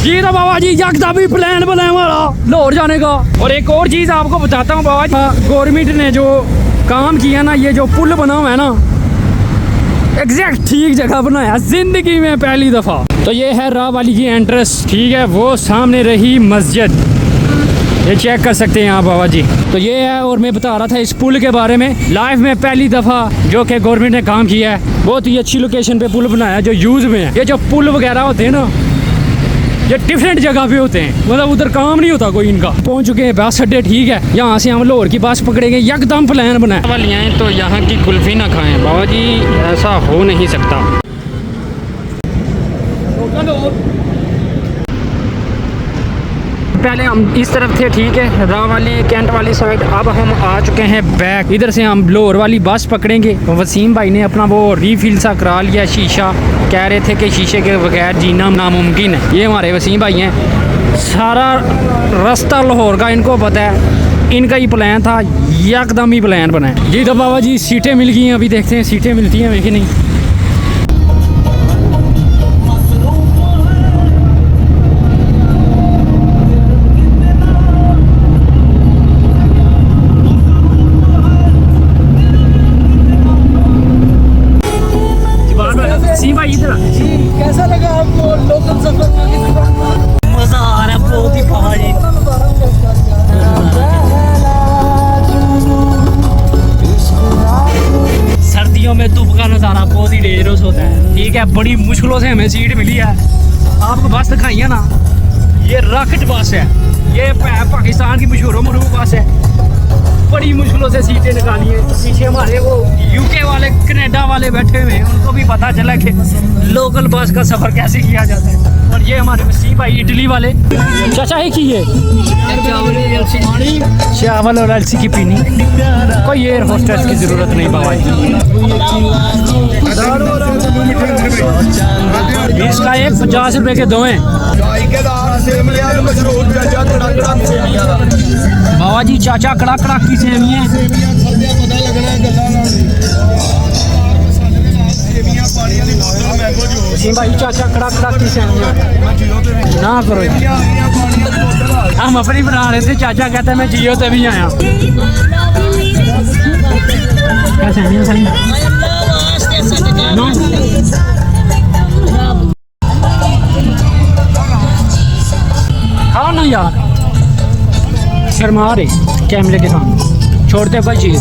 ये तो बाबा जी यकदम ही प्लान बनाने वाला लाहौर जाने का। और एक और चीज़ आपको बताता हूँ बाबा जी, गवर्नमेंट ने जो काम किया ना, ये जो पुल बना हुआ है ना, एग्जैक्ट ठीक जगह बनाया जिंदगी में पहली दफ़ा। तो ये है राह वाली की एंट्रेंस, ठीक है, वो सामने रही मस्जिद, ये चेक कर सकते हैं आप बाबा जी। तो ये है, और मैं बता रहा था इस पुल के बारे में, लाइफ में पहली दफ़ा जो कि गवर्नमेंट ने काम किया है। बहुत ही अच्छी लोकेशन पे पुल बनाया जो यूज़ में है। ये जो पुल वगैरह होते हैं ना, ये डिफरेंट जगह पे होते हैं, मतलब उधर काम नहीं होता कोई इनका। पहुंच चुके हैं बस अड्डे, ठीक है, यहाँ से हम लाहौर की बस पकड़ेंगे, यकदम प्लान बनाए वाली आए तो यहाँ की कुल्फ़ी ना खाएं बाबा जी, ऐसा हो नहीं सकता। पहले हम इस तरफ थे, ठीक है, राह वाली कैंट वाली साइड। अब हम आ चुके हैं बैक, इधर से हम लाहौर वाली बस पकड़ेंगे। वसीम भाई ने अपना वो रीफिल सा करा लिया शीशा, कह रहे थे कि शीशे के बगैर जीना नामुमकिन है। ये हमारे वसीम भाई हैं, सारा रास्ता लाहौर का इनको पता है, इनका ही प्लान था, यकदम ही प्लान बनाया जी। तो बाबा जी सीटें मिल गई हैं, अभी देखते हैं सीटें मिलती हैं कि नहीं। कैसा लगा आपको लोकल सफर में? मजा आ रहा है बहुत ही पहाड़ी। सर्दियों में धूप का नज़ारा बहुत ही डेंजरस होता है, ठीक है, बड़ी मुश्किलों से हमें सीट मिली है। आपको बस दिखाई है ना, ये रॉकेट बस है, ये पाकिस्तान की मशहूर मरूफ बस है, बड़ी मुश्किलों से सीटें निकाली हैं। पीछे हमारे वो यूके वाले कनाडा वाले बैठे हुए हैं, उनको भी पता चला कि लोकल बस का सफ़र कैसे किया जाता है। और ये हमारे वसीम भाई इटली वाले चाचा ही की है चावल और अलसी की पीनी, कोई एयर होस्टेस की ज़रूरत नहीं बाबा। इसका एक 50 रुपए के 2 हैं बाबा जी। चाचा कड़ाक कड़ाक की सेवियाँ, भाई चाचा कड़ाक कड़ाक की सेवियाँ ना करो, हम अपनी बना रहे थे, चाचा कहते हैं मैं जियो से भी आया। क्या सेवियाँ सही हाँ ना यार, शर्मा रहे कैमरे के सामने, छोड़ते बचिए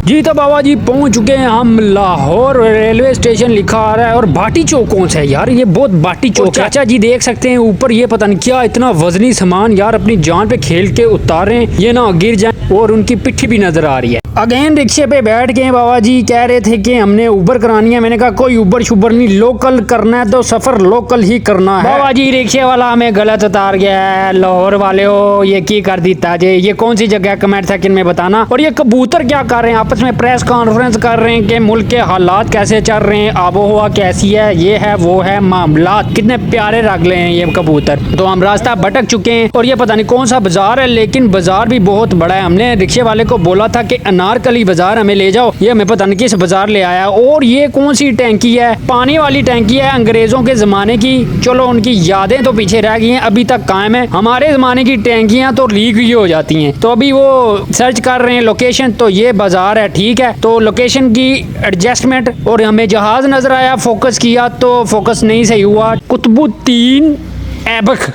जी। तो बाबा जी पहुंच चुके हैं हम लाहौर रेलवे स्टेशन, लिखा आ रहा है। और भाटी चौक कौन सा है यार, ये बहुत भाटी चौक है। चाचा जी देख सकते हैं ऊपर, ये पता नहीं क्या इतना वजनी सामान यार अपनी जान पे खेल के उतारे, ये ना गिर जाए। और उनकी पिट्ठी भी नजर आ रही है। अगेन रिक्शे पे बैठ गए बाबा जी, कह रहे थे कि हमने ऊबर करानी है। मैंने कहा कोई ऊबर शुबर नहीं, लोकल करना है तो सफर लोकल ही करना है। बाबा जी रिक्शे वाला हमें गलत उतार गया है। लाहौर वाले हो ये की कर दी ताजे, ये कौन सी जगह कमेंट सेक्शन में बताना। और ये कबूतर क्या कर रहे हैं, आपस में प्रेस कॉन्फ्रेंस कर रहे हैं कि मुल्क के हालात कैसे चल रहे हैं, आबोहवा कैसी है, ये है वो है मामला। कितने प्यारे रगले हैं ये कबूतर। तो हम रास्ता भटक चुके हैं और ये पता नहीं कौन सा बाजार है, लेकिन बाजार भी बहुत बड़ा है। हमने रिक्शे वाले को बोला था कि अनारकली बाजार हमें ले जाओ, ये हमें पता नहीं किस बाजार ले आया। और ये कौन सी टैंकी है, पानी वाली टैंकी है अंग्रेजों के जमाने की। चलो उनकी यादें तो पीछे रह गई हैं, अभी तक कायम है। हमारे जमाने की टैंकियां तो लीक ही हो जाती हैं। तो अभी वो सर्च कर रहे हैं लोकेशन, तो ये बाजार है, ठीक है। तो लोकेशन की एडजस्टमेंट, और हमें जहाज नजर आया, फोकस किया तो फोकस नहीं सही हुआ। कुतुबुद्दीन ऐबक,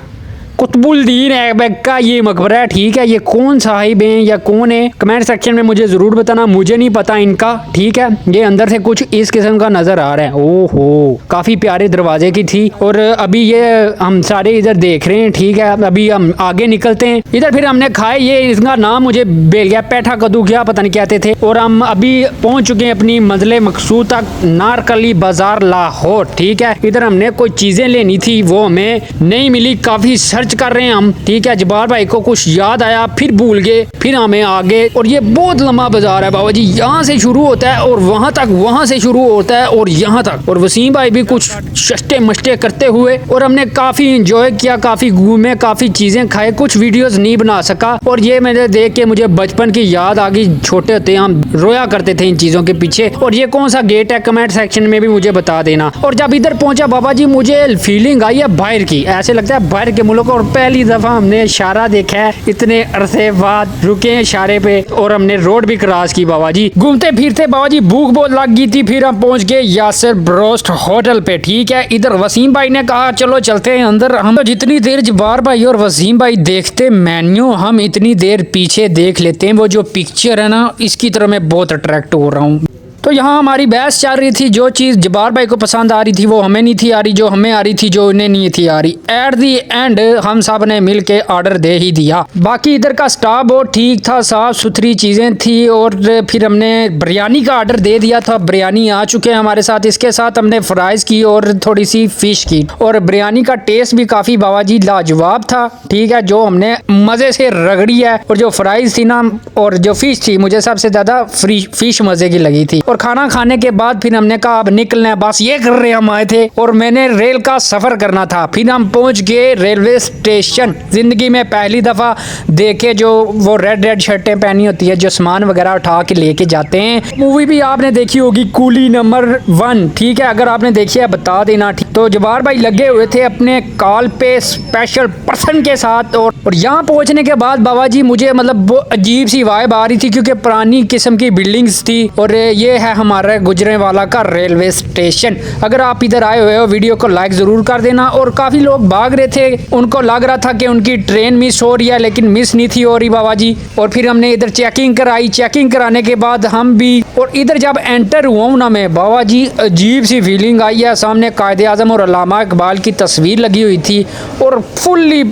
कुतुबुद्दीन ऐबक का ये मकबरा है, ठीक है। ये कौन साहिब हैं या कौन है, कमेंट सेक्शन में मुझे ज़रूर बताना, मुझे नहीं पता इनका, ठीक है। ये अंदर से कुछ इस किस्म का नज़र आ रहा है। ओहो काफ़ी प्यारे दरवाजे की थी। और अभी ये हम सारे इधर देख रहे हैं, ठीक है। अभी हम आगे निकलते हैं। इधर फिर हमने खाए, ये इसका नाम मुझे बेल गया, पैठा कद्दू क्या पता नहीं कहते थे। और हम अभी पहुँच चुके हैं अपनी मंजिल मकसूद तक, नारकली बाजार लाहौर, ठीक है। इधर हमने कोई चीज़ें लेनी थी, वो हमें नहीं मिली, काफ़ी सर्च सर्च कर रहे हैं हम, ठीक है। जब्बार भाई को कुछ याद आया, फिर भूल गए, फिर हमें आगे। और ये बहुत लंबा बाजार है बाबा जी, यहाँ से शुरू होता है और वहाँ तक, वहाँ से शुरू होता है और यहाँ तक। और वसीम भाई भी कुछ शस्टे मस्टे करते हुए, और हमने काफी इंजॉय किया, काफी घूमे, काफी चीजें खाए, कुछ वीडियोस नहीं बना सका। और ये मैंने देख के मुझे बचपन की याद आ गई, छोटे होते हम रोया करते थे इन चीजों के पीछे। और ये कौन सा गेट है कमेंट सेक्शन में भी मुझे बता देना। और जब इधर पहुंचा बाबा जी, मुझे फीलिंग आई है बाहर की, ऐसे लगता है बाहर के मुल्क। और पहली दफा हमने इशारा देखा है इतने अरसे बाद, रुके इशारे पे और हमने रोड भी क्रॉस की बाबा जी। घूमते फिरते बाबा जी भूख बहुत लग गई थी, फिर हम पहुंच गए यासिर ब्रोस्ट होटल पे, ठीक है। इधर वसीम भाई ने कहा चलो चलते हैं अंदर। हम तो जितनी देर जब्बार भाई और वसीम भाई देखते मेन्यू, हम इतनी देर पीछे देख लेते हैं वो जो पिक्चर है ना, इसकी तरह मैं बहुत अट्रैक्ट हो रहा हूँ। तो यहाँ हमारी बहस चल रही थी, जो चीज़ जब्बार भाई को पसंद आ रही थी वो हमें नहीं थी आ रही, जो हमें आ रही थी जो उन्हें नहीं थी आ रही। एट दी एंड हम सब ने मिल के ऑर्डर दे ही दिया। बाकी इधर का स्टाफ बहुत ठीक था, साफ़ सुथरी चीज़ें थी। और फिर हमने बिरयानी का ऑर्डर दे दिया था, बिरयानी आ चुके हैं हमारे साथ। इसके साथ हमने फ्राइज़ की और थोड़ी सी फ़िश की। और बिरयानी का टेस्ट भी काफ़ी बाबा जी लाजवाब था, ठीक है। जो हमने मज़े से रगड़ी है। और जो फ्राइज़ थी ना और जो फ़िश थी, मुझे सबसे ज़्यादा फ़िश मज़े की लगी थी। और खाना खाने के बाद फिर हमने कहा अब निकलना है, बस ये कर रहे हम आए थे। और मैंने रेल का सफर करना था। फिर हम पहुंच गए रेलवे स्टेशन। जिंदगी में पहली दफा देखे जो वो रेड शर्टें पहनी होती है, जो सामान वगैरह उठा के लेके जाते हैं। मूवी भी आपने देखी होगी, कूली नंबर 1, ठीक है। अगर आपने देखी है बता देना, ठीक। तो जब्बार भाई लगे हुए थे अपने कॉल पे स्पेशल पर्सन के साथ। और यहाँ पहुंचने के बाद बाबा जी मुझे मतलब वो अजीब सी वाइब आ रही थी, क्योंकि पुरानी किस्म की बिल्डिंग्स थी। और ये है हमारा गुजरेवाला का रेलवे स्टेशन। अगर आप इधर आए हुए हो वीडियो को लाइक जरूर कर देना। और काफी लोग भाग रहे थे, उनको लग रहा था कि उनकी ट्रेन मिस हो रही है, लेकिन मिस नहीं थी हो रही बाबा जी। और फिर हमने इधर चेकिंग कराई, चेकिंग कराने के बाद हम भी, और इधर जब एंटर हुआ हूं ना मैं बाबा जी, अजीब सी फीलिंग आई है। सामने कायदे आजम और अल्लामा इकबाल की तस्वीर लगी हुई थी और फुल्ली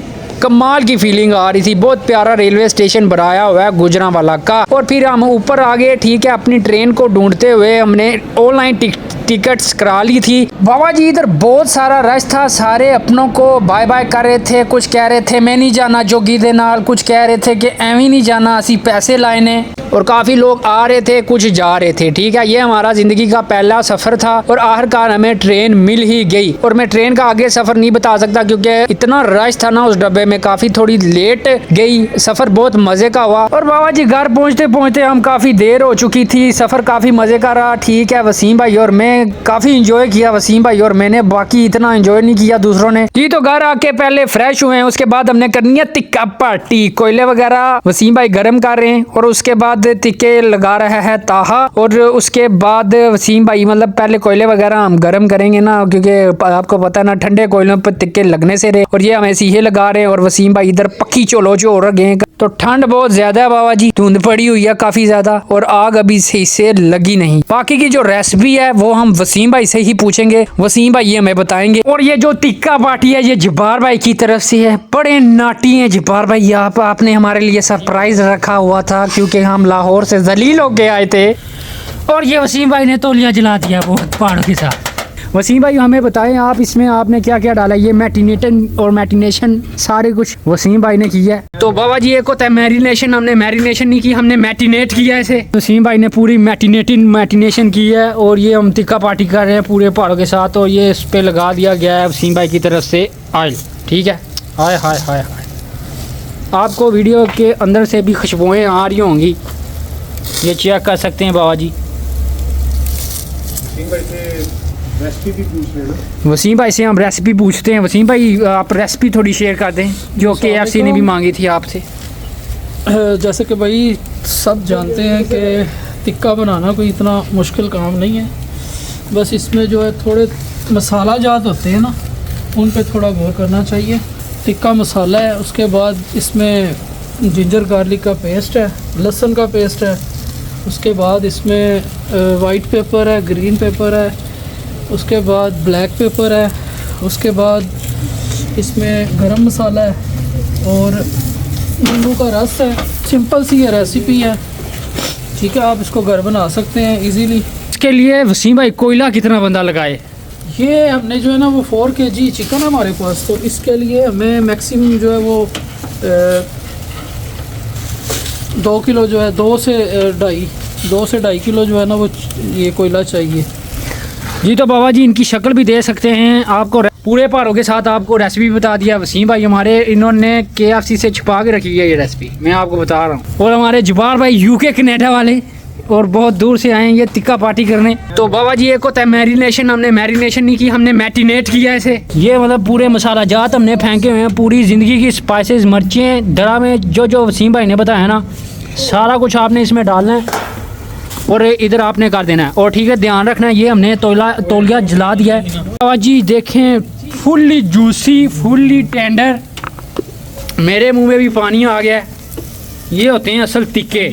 कमाल की फीलिंग आ रही थी। बहुत प्यारा रेलवे स्टेशन बनाया हुआ है गुजरांवाला का। और फिर हम ऊपर आ गए, ठीक है। अपनी ट्रेन को ढूंढते हुए हमने ऑनलाइन टिकट्स करा ली थी बाबा जी। इधर बहुत सारा रश था, सारे अपनों को बाय बाय कर रहे थे। कुछ कह रहे थे मैं नहीं जाना जोगी दे नाल, कुछ कह रहे थे कि एवं नहीं जाना, असी पैसे लाए ने। और काफ़ी लोग आ रहे थे, कुछ जा रहे थे, ठीक है। ये हमारा ज़िंदगी का पहला सफ़र था और आखिरकार हमें ट्रेन मिल ही गई। और मैं ट्रेन का आगे सफ़र नहीं बता सकता क्योंकि इतना रश था ना उस डब्बे में, काफ़ी थोड़ी लेट गई। सफ़र बहुत मज़े का हुआ। और बाबा जी घर पहुँचते पहुँचते हम काफ़ी देर हो चुकी थी। सफ़र काफ़ी मज़े का रहा, ठीक है। वसीम भाई और मैं काफ़ी इंजॉय किया, वसीम भाई और मैंने, बाकी इतना इंजॉय नहीं किया दूसरों ने। जी तो घर आके पहले फ्रेश हुए हैं, उसके बाद हमने करनी है टिक्का पार्टी। कोयले वगैरह वसीम भाई गर्म कर रहे हैं और उसके बाद टिक्के लगा रहा है ताहा। और उसके बाद वसीम भाई मतलब पहले कोयले वगैरह हम गर्म करेंगे ना, क्योंकि आपको पता है ना ठंडे कोयलों पर टिक्के लगने से रहे। और ये हमें सीहे लगा रहे हैं और वसीम भाई इधर पक्की चोलो जो हो रहे हैं। तो ठंड बहुत ज्यादा है बाबा जी, धुंध पड़ी हुई है काफी ज्यादा और आग अभी सही से लगी नहीं। बाकी की जो रेसिपी है वो हम वसीम भाई से ही पूछेंगे, वसीम भाई ये हमें बताएंगे। और ये जो टिक्का पार्टी है ये जब्बार भाई की तरफ से है। बड़े नाटी हैं जब्बार भाई, आपने हमारे लिए सरप्राइज रखा हुआ था क्योंकि हम लाहौर से जलील होके आए थे। और ये वसीम भाई ने तौलिया जला दिया वो पहाड़ों के साथ। वसीम भाई हमें बताएं आप इसमें आपने क्या क्या डाला। ये मैटिनेटन और मैटिनेशन सारे कुछ वसीम भाई ने किया है। तो बाबा जी एक होता है मैरिनेशन, हमने मैरिनेशन नहीं की, हमने मैटिनेट किया इसे। वसीम भाई ने पूरी मैटिनेशन की है। और ये हम टिक्का पार्टी कर रहे हैं पूरे पहाड़ों के साथ। और ये इस पे लगा दिया गया है वसीम भाई की तरफ से ऑयल, ठीक है। हाय हाय हाय हाय, आपको वीडियो के अंदर से भी खुशबुएं आ रही होंगी, ये चेक कर सकते हैं बाबा जी। रेसिपी भी पूछ लेना। वसीम भाई से हम रेसिपी पूछते हैं। वसीम भाई आप रेसिपी थोड़ी शेयर कर दें जो KFC ने भी मांगी थी आपसे। जैसे कि भाई सब जानते हैं कि टिक्का बनाना कोई इतना मुश्किल काम नहीं है। बस इसमें जो है थोड़े मसाला जात होते हैं ना, उन पे थोड़ा गौर करना चाहिए। टिक्का मसाला है, उसके बाद इसमें जिंजर गार्लिक का पेस्ट है, लहसुन का पेस्ट है, उसके बाद इसमें वाइट पेपर है, ग्रीन पेपर है, उसके बाद ब्लैक पेपर है, उसके बाद इसमें गरम मसाला है और नींबू का रस है। सिंपल सी ये रेसिपी है, ठीक है। आप इसको घर बना सकते हैं इजीली। इसके लिए वसीम भाई कोयला कितना बंदा लगाए? ये हमने जो है ना वो 4 kg चिकन है हमारे पास, तो इसके लिए हमें मैक्सिमम जो है वो 2 किलो जो है 2 से 2.5 किलो जो है ना वो ये कोयला चाहिए। जी तो बाबा जी इनकी शक्ल भी दे सकते हैं आपको, पूरे पहाड़ों के साथ आपको रेसिपी बता दिया वसीम भाई हमारे, इन्होंने KFC से छुपा के रखी है ये रेसिपी, मैं आपको बता रहा हूँ। और हमारे जुबार भाई UK कनाडा वाले और बहुत दूर से आए हैं ये टिक्का पार्टी करने। तो बाबा जी एक होता है मैरिनेशन, हमने मैरिनेशन नहीं की, हमने मैटिनेट किया इसे। ये मतलब पूरे मसाला जात हमने फेंके हुए हैं, पूरी ज़िंदगी की स्पाइसेस, मिर्चें, दड़ा में जो वसीम भाई ने बताया ना सारा कुछ आपने इसमें डालना है और इधर आपने कर देना है। और ठीक है ध्यान रखना है, ये हमने तौलिया जला दिया है। बाबा जी देखें फुल्ली जूसी, फुल्ली टेंडर, मेरे मुंह में भी पानी आ गया है। ये होते हैं असल टिक्के।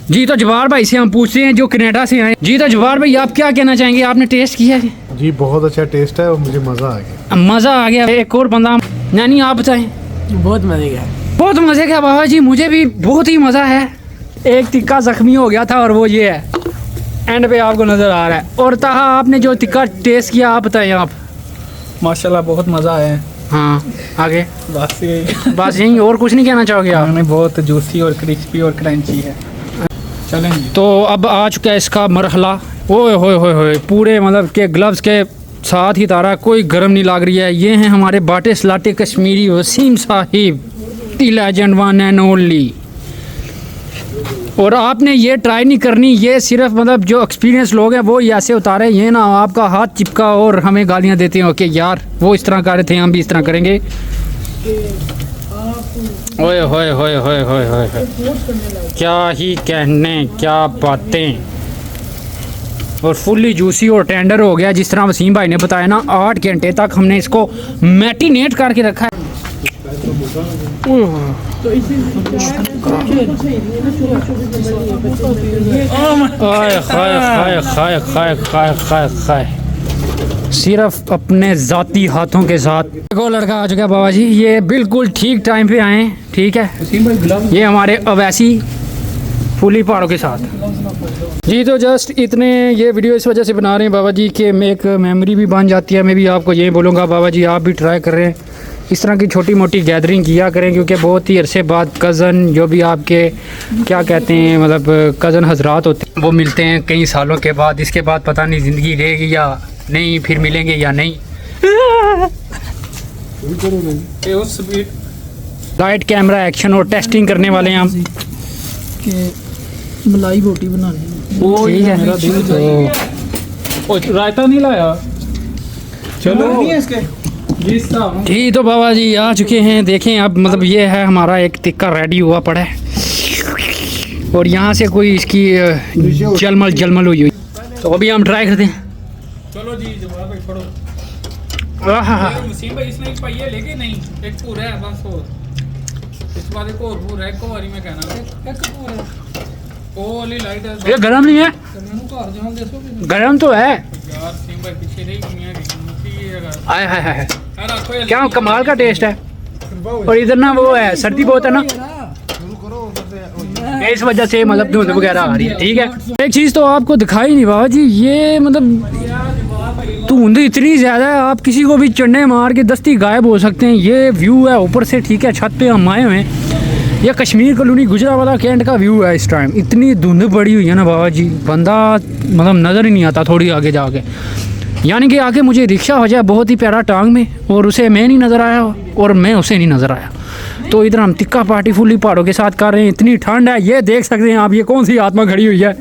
जी तो जवाहर भाई से हम पूछते हैं जो कनाडा से आए। जी तो जवाहर भाई आप क्या कहना चाहेंगे, आपने टेस्ट किया है? जी बहुत अच्छा टेस्ट है और मुझे मज़ा आ गया। मज़ा आ गया। एक और बंदा नानी आप बताएं। बहुत मज़े का, बहुत मज़े का बाबा जी, मुझे भी बहुत ही मज़ा है। एक टिक्का ज़ख्मी हो गया था और वो ये है एंड पे आपको नज़र आ रहा है। और ताहा आपने जो टिक्का टेस्ट किया आप बताएं आप। माशाल्लाह बहुत मज़ा आया है। हाँ आगे बस ये बस यही, और कुछ नहीं कहना चाहोगे आप? बहुत जूसी और क्रिस्पी और क्रंची है। चलें जी। तो अब आ चुका है इसका मरहला। ओए होए होए होए, पूरे मतलब के ग्लव्स के साथ ही तारा, कोई गर्म नहीं लग रही है। ये हैं हमारे बाटे सलाटे Kashmiri Wasim Sahib, the legend one and only. और आपने ये ट्राई नहीं करनी, ये सिर्फ मतलब जो एक्सपीरियंस लोग हैं वो ही ऐसे उतारे, ये ना आपका हाथ चिपका और हमें गालियाँ देते हैं कि यार वो इस तरह कर रहे थे हम भी इस तरह करेंगे। ओए होए होए होए होए होए, क्या ही कहने, क्या बातें। और फुल्ली जूसी और टेंडर हो गया जिस तरह वसीम भाई ने बताया ना। 8 घंटे तक हमने इसको मैटिनेट करके रखा है। सिर्फ अपने ज़ाती हाथों के साथ। देखो लड़का आ चुका है बाबा जी, ये बिल्कुल ठीक टाइम पे आए, ठीक है। ये हमारे अवैसी फुली पहाड़ों के साथ। जी तो जस्ट इतने, ये वीडियो इस वजह से बना रहे हैं बाबा जी कि एक मेमोरी भी बन जाती है। मैं भी आपको ये बोलूँगा बाबा जी आप भी ट्राई कर रहे हैं, इस तरह की छोटी मोटी गैदरिंग किया करें, क्योंकि बहुत ही अरसे बाद कज़न जो भी आपके क्या कहते हैं मतलब कज़न हजरात होते हैं वो मिलते हैं कई सालों के बाद। इसके बाद पता नहीं ज़िंदगी रहेगी या नहीं, फिर मिलेंगे या नहीं। लाइट कैमरा एक्शन और टेस्टिंग करने वाले हैं हम कि मलाई बोटी बनानी। वो ठीक है। रायता नहीं लाया, चलो ठीक। तो बाबा जी आ चुके हैं, देखें अब मतलब ये है हमारा एक टिक्का रेडी हुआ पड़ा है और यहाँ से कोई इसकी जलमल हुई। तो अभी हम ट्राई करते हैं। चलो जी जवाब भाई छोड़ो। वसीम भाई इसने एक पाइए लेके नहीं, एक पूरा है बस। और इस बार एक और पूरा है, एक बारी में कहना एक पूरा ओ वाली लाइट है। ये गरम नहीं है? घर जाओ देखो गरम तो है यार। वसीम भाई पीछे नहीं दुनिया की आय हाय हाय। रखो क्या कमाल का टेस्ट है। और इधर ना वो है सर्दी बहुत है ना, इस वजह से मतलब धुंध वगैरह आ रही है। ठीक है, एक चीज़ तो आपको दिखाई नहीं बाबा जी, ये मतलब धुंध इतनी ज़्यादा है आप किसी को भी चढ़ने मार के दस्ती गायब हो सकते हैं। ये व्यू है ऊपर से, ठीक है, छत पे हम आए हुए हैं। यह कश्मीर कॉलोनी गुजरावाला कैंट का व्यू है इस टाइम। इतनी धुंध पड़ी हुई है ना बाबा जी, बंदा मतलब नज़र ही नहीं आता थोड़ी आगे जाके। यानी कि आगे मुझे रिक्शा हो जाए बहुत ही प्यारा टांग में और उसे मैं नहीं नज़र आया और मैं उसे नहीं नज़र आया। तो इधर हम टिक्का पार्टी फुली पहाड़ों के साथ कर रहे हैं। इतनी ठंड है, ये देख सकते हैं आप, ये कौन सी आत्मा खड़ी हुई है।